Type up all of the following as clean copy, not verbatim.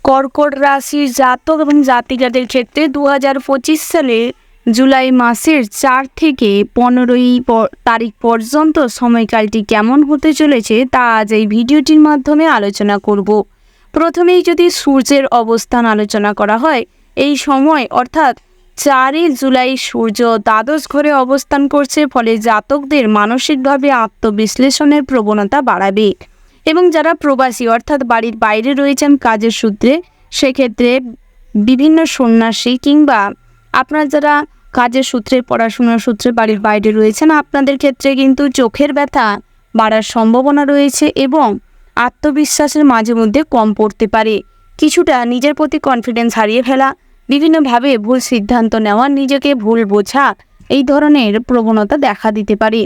কর্কট রাশির জাতক এবং জাতিকাদের ক্ষেত্রে 2025 সালে জুলাই মাসের 4 থেকে 15 তারিখ পর্যন্ত সময়কালটি কেমন হতে চলেছে তা আজ এই ভিডিওটির মাধ্যমে আলোচনা করব। প্রথমেই যদি সূর্যের অবস্থান আলোচনা করা হয়, এই সময় অর্থাৎ 4 জুলাই সূর্য দ্বাদশ ঘরে অবস্থান করছে, ফলে জাতকদের মানসিকভাবে আত্মবিশ্লেষণের প্রবণতা বাড়াবে। এবং যারা প্রবাসী অর্থাৎ বাড়ির বাইরে রয়েছেন কাজের সূত্রে, সেক্ষেত্রে বিভিন্ন সন্ন্যাসী কিংবা আপনার যারা কাজের সূত্রে পড়াশোনার সূত্রে বাড়ির বাইরে রয়েছেন, আপনাদের ক্ষেত্রে কিন্তু চোখের ব্যথা বাড়ার সম্ভাবনা রয়েছে এবং আত্মবিশ্বাসের মাঝে মধ্যে কম পড়তে পারে। কিছুটা নিজের প্রতি কনফিডেন্স হারিয়ে ফেলা, বিভিন্নভাবে ভুল সিদ্ধান্ত নেওয়া, নিজেকে ভুল বোঝা, এই ধরনের প্রবণতা দেখা দিতে পারে।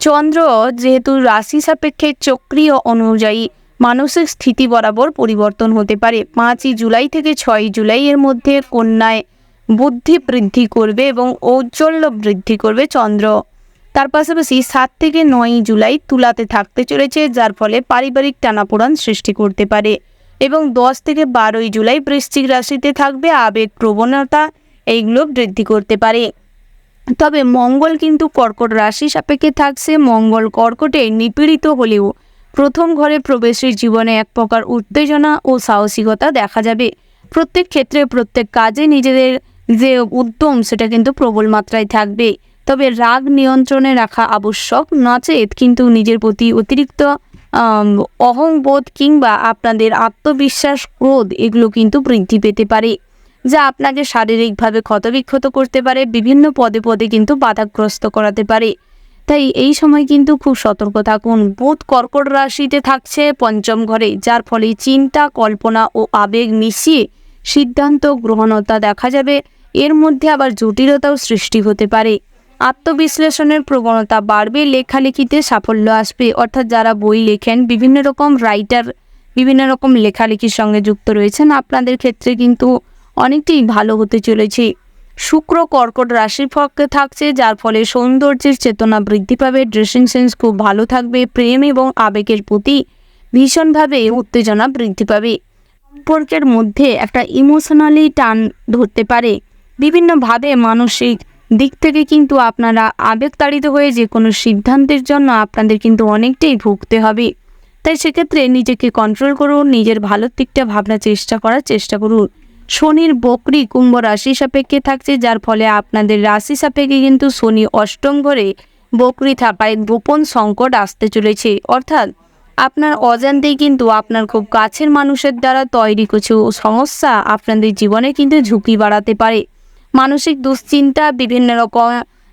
চন্দ্র যেহেতু রাশি সাপেক্ষে চক্রীয় অনুযায়ী মানসিক স্থিতি বরাবর পরিবর্তন হতে পারে। 5 জুলাই থেকে 6 জুলাই এর মধ্যে কন্যায় বুদ্ধি বৃদ্ধি করবে এবং ঔজ্জ্বল্য বৃদ্ধি করবে চন্দ্র। তার পাশাপাশি 7 থেকে 9 জুলাই তুলাতে থাকতে চলেছে, যার ফলে পারিবারিক টানাপোড়েন সৃষ্টি করতে পারে। এবং 10 থেকে 12 জুলাই বৃশ্চিক রাশিতে থাকবে, আবেগ প্রবণতা এইগুলো বৃদ্ধি করতে পারে। তবে মঙ্গল কিন্তু কর্কট রাশি সাপেক্ষে থাকছে। মঙ্গল কর্কটে নিপীড়িত হলেও প্রথম ঘরে প্রবেশের জীবনে এক প্রকার উত্তেজনা ও সাহসিকতা দেখা যাবে। প্রত্যেক ক্ষেত্রে প্রত্যেক কাজে নিজেদের যে উদ্যম সেটা কিন্তু প্রবল মাত্রায় থাকবে। তবে রাগ নিয়ন্ত্রণে রাখা আবশ্যক, নচেত কিন্তু নিজের প্রতি অতিরিক্ত অহংবোধ কিংবা আপনাদের আত্মবিশ্বাস, ক্রোধ এগুলো কিন্তু বৃদ্ধি পেতে পারে, যা আপনাকে শারীরিকভাবে ক্ষতবিক্ষত করতে পারে, বিভিন্ন পদে পদে কিন্তু বাধাগ্রস্ত করাতে পারে। তাই এই সময় কিন্তু খুব সতর্ক থাকুন। বুধ কর্কট রাশিতে থাকছে পঞ্চম ঘরে, যার ফলে চিন্তা, কল্পনা ও আবেগ মিশিয়ে সিদ্ধান্ত গ্রহণতা দেখা যাবে। এর মধ্যে আবার জটিলতাও সৃষ্টি হতে পারে। আত্মবিশ্লেষণের প্রবণতা বাড়বে, লেখালেখিতে সাফল্য আসবে। অর্থাৎ যারা বই লেখেন, বিভিন্ন রকম রাইটার, বিভিন্ন রকম লেখালেখির সঙ্গে যুক্ত রয়েছেন, আপনাদের ক্ষেত্রে কিন্তু অনেকটাই ভালো হতে চলেছে। শুক্র কর্কট রাশির পক্ষে থাকছে, যার ফলে সৌন্দর্যের চেতনা বৃদ্ধি পাবে, ড্রেসিং সেন্স খুব ভালো থাকবে, প্রেম এবং আবেগের প্রতি ভীষণভাবে উত্তেজনা বৃদ্ধি পাবে। সম্পর্কের মধ্যে একটা ইমোশনালি টান ধরতে পারে। বিভিন্নভাবে মানসিক দিক থেকে কিন্তু আপনারা আবেগতাড়িত হয়ে যে কোনো সিদ্ধান্তের জন্য আপনাদের কিন্তু অনেকটাই ভুগতে হবে। তাই সেক্ষেত্রে নিজেকে কন্ট্রোল করুন, নিজের ভালোর দিকটা ভাবনার চেষ্টা করুন। শনির বকরি কুম্ভ রাশি সাপেক্ষে থাকছে, যার ফলে আপনাদের রাশি সাপেক্ষে কিন্তু শনি অষ্টম ঘরে বকরি থাকায় গোপন সংকট আসতে চলেছে। অর্থাৎ আপনার অজান্তেই কিন্তু আপনার খুব কাছের মানুষের দ্বারা তৈরি কিছু সমস্যা আপনাদের জীবনে কিন্তু ঝুঁকি বাড়াতে পারে। মানসিক দুশ্চিন্তা, বিভিন্ন রকম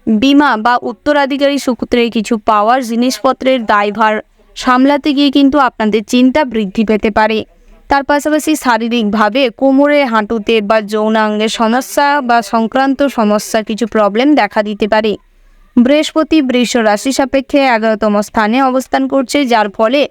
বিমা বা উত্তরাধিকারী সূত্রে কিছু পাওয়ার জিনিসপত্রের দায়ভার সামলাতে গিয়ে কিন্তু আপনাদের চিন্তা বৃদ্ধি পেতে পারে। তার পাশাপাশি শারীরিকভাবে কোমরে, হাঁটুতে বা যৌনাঙ্গের সমস্যা বা সংক্রান্ত সমস্যা কিছু প্রবলেম দেখা দিতে পারে। বৃহস্পতি বৃষ রাশি সাপেক্ষে 11তম স্থানে অবস্থান করছে, যার ফলে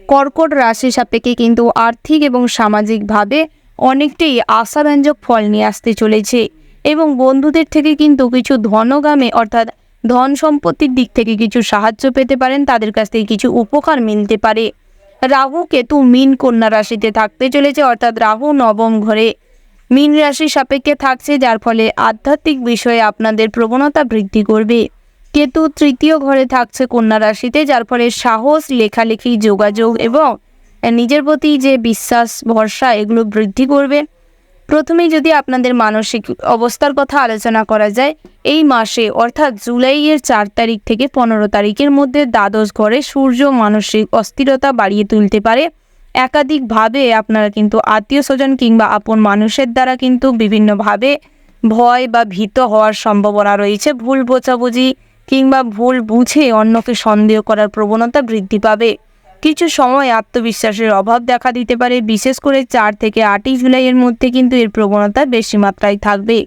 কর্কট রাশি সাপেক্ষে কিন্তু আর্থিক এবং সামাজিকভাবে অনেকটাই আশাব্যঞ্জক ফল নিয়ে আসতে চলেছে। এবং বন্ধুদের থেকে কিন্তু কিছু ধনগামে অর্থাৎ ধন সম্পত্তির দিক থেকে কিছু সাহায্য পেতে পারেন, তাদের কাছ থেকে কিছু উপকার মিলতে পারে। রাহু কেতু মীন কন্যা রাশিতে থাকতে চলেছে, অর্থাৎ রাহু নবম ঘরে মীন রাশি সাপেক্ষে থাকছে, যার ফলে আধ্যাত্মিক বিষয়ে আপনাদের প্রবণতা বৃদ্ধি করবে। কেতু তৃতীয় ঘরে থাকছে কন্যা রাশিতে, যার ফলে সাহস, লেখালেখি, যোগাযোগ এবং নিজের প্রতি যে বিশ্বাস, ভরসা এগুলো বৃদ্ধি করবে। প্রথমেই যদি আপনাদের মানসিক অবস্থার কথা আলোচনা করা যায়, এই মাসে অর্থাৎ জুলাইয়ের 4 তারিখ থেকে 15 তারিখের মধ্যে দ্বাদশ ঘরে সূর্য মানসিক অস্থিরতা বাড়িয়ে তুলতে পারে। একাধিকভাবে আপনারা কিন্তু আত্মীয় স্বজন কিংবা আপন মানুষের দ্বারা কিন্তু বিভিন্নভাবে ভয় বা ভীত হওয়ার সম্ভাবনা রয়েছে। ভুল বোঝাবুঝি কিংবা ভুল বুঝে অন্যকে সন্দেহ করার প্রবণতা বৃদ্ধি পাবে। কিছু সময় আত্মবিশ্বাসের অভাব দেখা দিতে পারে, বিশেষ করে 4 থেকে 8 জুলাইয়ের মধ্যে কিন্তু এর প্রবণতা বেশি মাত্রায় থাকবে।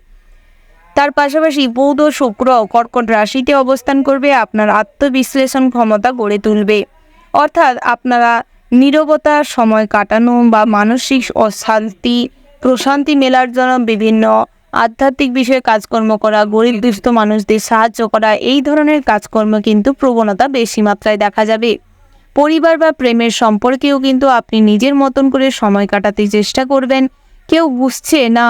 তার পাশাপাশি বুধ ও শুক্র কর্কট রাশিতে অবস্থান করবে, আপনার আত্মবিশ্লেষণ ক্ষমতা গড়ে তুলবে। অর্থাৎ আপনারা নীরবতার সময় কাটানো বা মানসিক অশান্তি প্রশান্তি মেলার জন্য বিভিন্ন আধ্যাত্মিক বিষয়ে কাজকর্ম করা, গরিব দুস্থ মানুষদের সাহায্য করা, এই ধরনের কাজকর্ম কিন্তু প্রবণতা বেশি মাত্রায় দেখা যাবে। পরিবার বা প্রেমের সম্পর্কেও কিন্তু আপনি নিজের মতন করে সময় কাটাতে চেষ্টা করবেন। কেউ বুঝছে না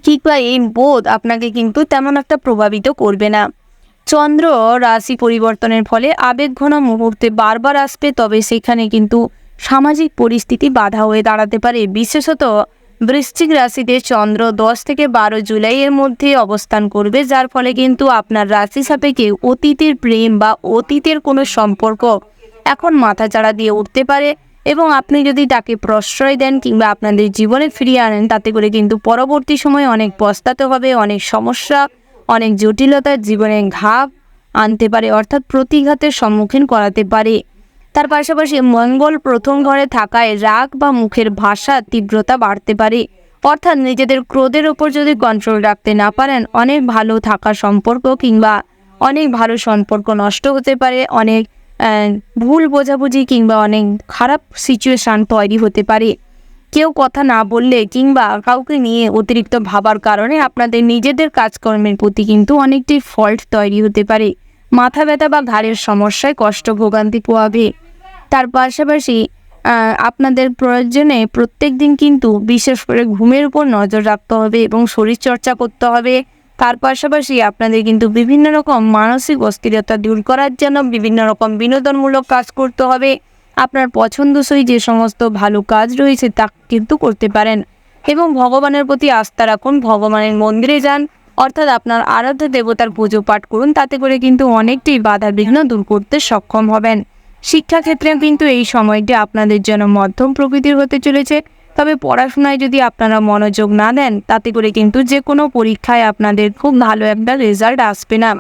কিংবা এই বোধ আপনাকে কিন্তু তেমন একটা প্রভাবিত করবে না। চন্দ্র রাশি পরিবর্তনের ফলে আবেগঘন মুহূর্তে বারবার আসবে, তবে সেখানে কিন্তু সামাজিক পরিস্থিতি বাধা হয়ে দাঁড়াতে পারে। বিশেষত বৃশ্চিক রাশিতে চন্দ্র 10 থেকে 12 জুলাইয়ের মধ্যে অবস্থান করবে, যার ফলে কিন্তু আপনার রাশি সাপেক্ষে অতীতের প্রেম বা অতীতের কোনো সম্পর্ক এখন মাথাচাড়া দিয়ে উঠতে পারে, এবং আপনি যদি তাকে প্রশ্রয় দেন কিংবা আপনাদের জীবনে ফিরিয়ে আনেন, তাতে করে কিন্তু পরবর্তী সময়ে অনেক পস্তাতে হবে, অনেক সমস্যা, অনেক জটিলতার জীবনে ঘাব আনতে পারে, অর্থাৎ প্রতিঘাতের সম্মুখীন করাতে পারে। তার পাশাপাশি মঙ্গল প্রথম ঘরে থাকায় রাগ বা মুখের ভাষা তীব্রতা বাড়তে পারে, অর্থাৎ নিজেদের ক্রোধের ওপর যদি কন্ট্রোল রাখতে না পারেন, অনেক ভালো থাকা সম্পর্ক কিংবা অনেক ভালো সম্পর্ক নষ্ট হতে পারে, অনেক ভুল বোঝাবুঝি কিংবা অনেক খারাপ সিচুয়েশান তৈরি হতে পারে। কেউ কথা না বললে কিংবা কাউকে নিয়ে অতিরিক্ত ভাবার কারণে আপনাদের নিজেদের কাজকর্মের প্রতি কিন্তু অনেকটাই ফল্ট তৈরি হতে পারে। মাথা ব্যথা বা ঘাড়ের সমস্যায় কষ্ট ভোগান্তি পোহাবে। তার পাশাপাশি আপনাদের প্রয়োজনে প্রত্যেক দিন কিন্তু বিশেষ করে ঘুমের উপর নজর রাখতে হবে এবং শরীরচর্চা করতে হবে। তার পাশাপাশি আপনাদের কিন্তু বিভিন্ন রকম মানসিক অস্থিরতা দূর করার জন্য বিভিন্ন রকম বিনোদনমূলক কাজ করতে হবে। আপনার পছন্দসই যে সমস্ত ভালো কাজ রয়েছে তা কিন্তু করতে পারেন, এবং ভগবানের প্রতি আস্থা রাখুন, ভগবানের মন্দিরে যান, অর্থাৎ আপনার আরাধ্য দেবতার পুজো পাঠ করুন, তাতে করে কিন্তু অনেকটাই বাধা বিঘ্ন দূর করতে সক্ষম হবেন। শিক্ষাক্ষেত্রে কিন্তু এই সময়টি আপনাদের জন্য মধ্যম প্রকৃতির হতে চলেছে, তবে পড়াশোনায় যদি আপনারা মনোযোগ না দেন, তাতে করে কিন্তু যে কোনো পরীক্ষায় আপনাদের খুব ভালো একটা রেজাল্ট আসবে না।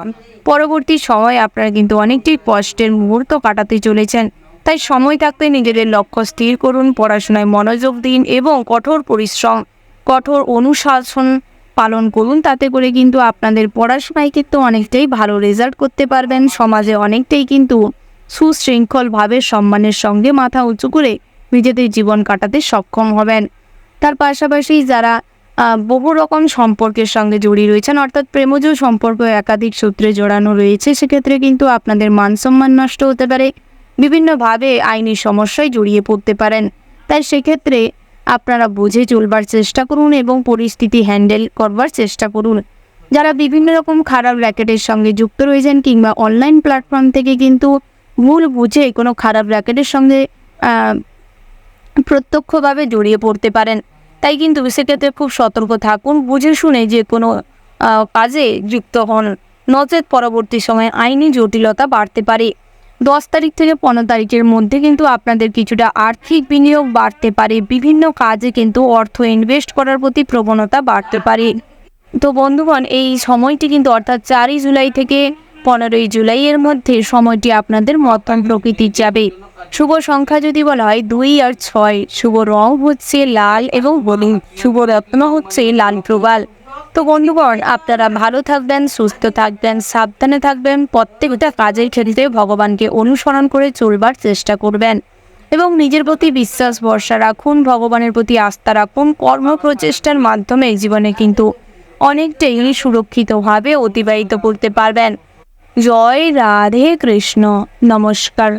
পরবর্তী সময় আপনারা কিন্তু অনেকটাই কষ্টের মুহূর্ত কাটাতে চলেছেন। তাই সময় থাকতে নিজেদের লক্ষ্য স্থির করুন, পড়াশোনায় মনোযোগ দিন এবং কঠোর পরিশ্রম, কঠোর অনুশাসন পালন করুন, তাতে করে কিন্তু আপনাদের পড়াশোনায় কিন্তু অনেকটাই ভালো রেজাল্ট করতে পারবেন। সমাজে অনেকটাই কিন্তু সুশৃঙ্খলভাবে সম্মানের সঙ্গে মাথা উঁচু করে নিজেদের জীবন কাটাতে সক্ষম হবেন। তার পাশাপাশি যারা বহু রকম সম্পর্কের সঙ্গে জড়িয়ে রয়েছেন, অর্থাৎ প্রেমজ সম্পর্ক একাধিক সূত্রে জড়ানো রয়েছে, সেক্ষেত্রে কিন্তু আপনাদের মান সম্মান নষ্ট হতে পারে, বিভিন্নভাবে আইনি সমস্যায় জড়িয়ে পড়তে পারেন। তাই সেক্ষেত্রে আপনারা বুঝে চলবার চেষ্টা করুন এবং পরিস্থিতি হ্যান্ডেল করবার চেষ্টা করুন। যারা বিভিন্ন রকম খারাপ র্যাকেটের সঙ্গে যুক্ত রয়েছেন কিংবা অনলাইন প্ল্যাটফর্ম থেকে কিন্তু ভুল বুঝে কোনো খারাপ র্যাকেটের সঙ্গে প্রত্যক্ষভাবে জড়িয়ে পড়তে পারেন, তাই কিন্তু সেক্ষেত্রে খুব সতর্ক থাকুন, বুঝে শুনে যে কোনো কাজে যুক্ত হন, নচেত পরবর্তী সময়ে আইনি জটিলতা বাড়তে পারে। 10 তারিখ থেকে 15 তারিখের মধ্যে কিন্তু আপনাদের কিছুটা আর্থিক বিনিয়োগ বাড়তে পারে, বিভিন্ন কাজে কিন্তু অর্থ ইনভেস্ট করার প্রতি প্রবণতা বাড়তে পারে। তো বন্ধুগণ, এই সময়টি কিন্তু অর্থাৎ 4 জুলাই থেকে 15 জুলাইয়ের মধ্যে সময়টি আপনাদের মধ্যম প্রকৃতির যাবে। শুভ সংখ্যা যদি বলা হয় 2 আর 6, শুভ রং হচ্ছে লাল এবং হলুদ, শুভ রত্ন হচ্ছে লাল প্রবাল। তো বন্ধুগণ, আপনারা ভালো থাকবেন, সুস্থ থাকবেন, সাবধানে থাকবেন, প্রত্যেকটা কাজের ক্ষেত্রে ভগবানকে অনুসরণ করে চলবার চেষ্টা করবেন এবং নিজের প্রতি বিশ্বাস ভরসা রাখুন, ভগবানের প্রতি আস্থা রাখুন। কর্ম প্রচেষ্টার মাধ্যমে জীবনে কিন্তু অনেকটাই সুরক্ষিতভাবে অতিবাহিত করতে পারবেন। জয় রাধে কৃষ্ণ। নমস্কার।